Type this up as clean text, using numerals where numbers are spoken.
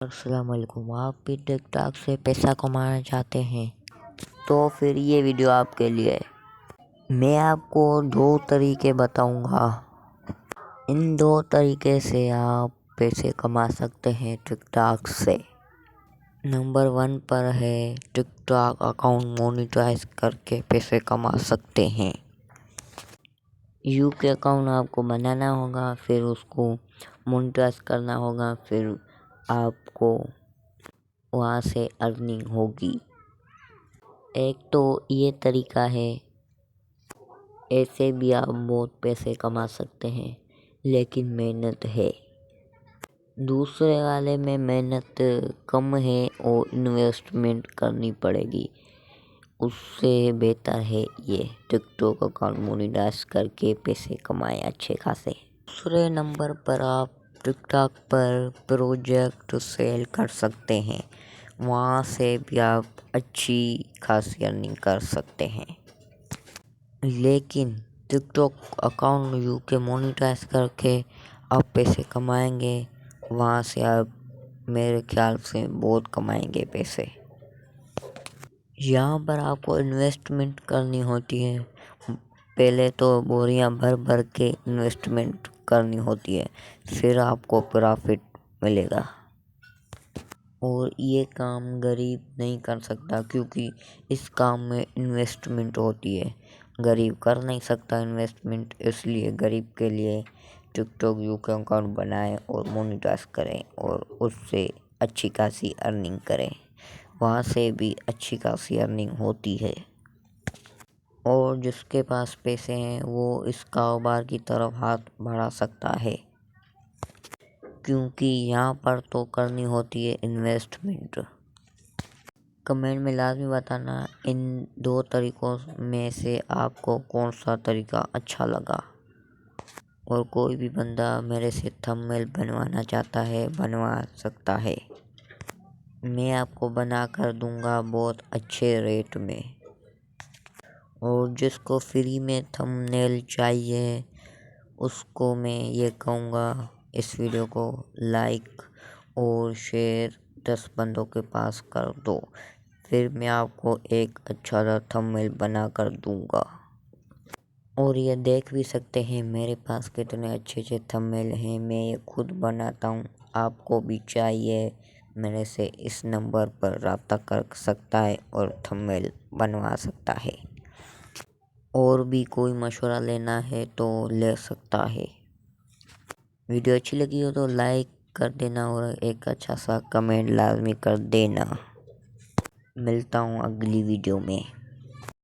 السلام علیکم۔ آپ بھی ٹک ٹاک سے پیسہ کمانا چاہتے ہیں تو پھر یہ ویڈیو آپ کے لیے ہے۔ میں آپ کو 2 طریقے بتاؤں گا۔ ان 2 طریقے سے آپ پیسے کما سکتے ہیں ٹک ٹاک سے۔ نمبر 1 پر ہے ٹک ٹاک اکاؤنٹ مونیٹائز کر کے پیسے کما سکتے ہیں۔ کے اکاؤنٹ آپ کو بنانا ہوگا، پھر اس کو مونیٹائز کرنا ہوگا، پھر آپ کو وہاں سے ارننگ ہوگی۔ ایک تو یہ طریقہ ہے، ایسے بھی آپ بہت پیسے کما سکتے ہیں لیکن محنت ہے۔ دوسرے والے میں محنت کم ہے اور انویسٹمنٹ کرنی پڑے گی، اس سے بہتر ہے یہ ٹک ٹاک اکاؤنٹ مونیٹائز کر کے پیسے کمائیں اچھے خاصے۔ دوسرے نمبر پر آپ ٹک ٹاک پر پروجیکٹ سیل کر سکتے ہیں، وہاں سے بھی آپ اچھی خاصی ارننگ کر سکتے ہیں۔ لیکن ٹک ٹاک اکاؤنٹ کے مونیٹائز کر کے آپ پیسے کمائیں گے، وہاں سے آپ میرے خیال سے بہت کمائیں گے پیسے۔ یہاں پر آپ کو انویسٹمنٹ کرنی ہوتی ہے، پہلے تو بوریاں بھر بھر کے انویسٹمنٹ کرنی ہوتی ہے، پھر آپ کو پرافٹ ملے گا۔ اور یہ کام غریب نہیں کر سکتا کیونکہ اس کام میں انویسٹمنٹ ہوتی ہے، غریب کر نہیں سکتا انویسٹمنٹ، اس لیے غریب کے لیے ٹک ٹاک کا اکاؤنٹ بنائیں اور مونیٹائز کریں اور اس سے اچھی خاصی ارننگ کریں، وہاں سے بھی اچھی خاصی ارننگ ہوتی ہے۔ اور جس کے پاس پیسے ہیں وہ اس کاروبار کی طرف ہاتھ بڑھا سکتا ہے، کیونکہ یہاں پر تو کرنی ہوتی ہے انویسٹمنٹ۔ کمنٹ میں لازمی بتانا ان 2 طریقوں میں سے آپ کو کون سا طریقہ اچھا لگا۔ اور کوئی بھی بندہ میرے سے تھمبنیل بنوانا چاہتا ہے بنوا سکتا ہے، میں آپ کو بنا کر دوں گا بہت اچھے ریٹ میں۔ اور جس کو فری میں تھمبنیل چاہیے اس کو میں یہ کہوں گا اس ویڈیو کو لائک اور شیئر 10 بندوں کے پاس کر دو، پھر میں آپ کو ایک اچھا سا تھمبنیل بنا کر دوں گا۔ اور یہ دیکھ بھی سکتے ہیں میرے پاس کتنے اچھے اچھے تھمبنیل ہیں، میں یہ خود بناتا ہوں۔ آپ کو بھی چاہیے میرے سے اس نمبر پر رابطہ کر سکتا ہے اور تھمبنیل بنوا سکتا ہے۔ اور بھی کوئی مشورہ لینا ہے تو لے سکتا ہے۔ ویڈیو اچھی لگی ہو تو لائک کر دینا اور ایک اچھا سا کمنٹ لازمی کر دینا۔ ملتا ہوں اگلی ویڈیو میں۔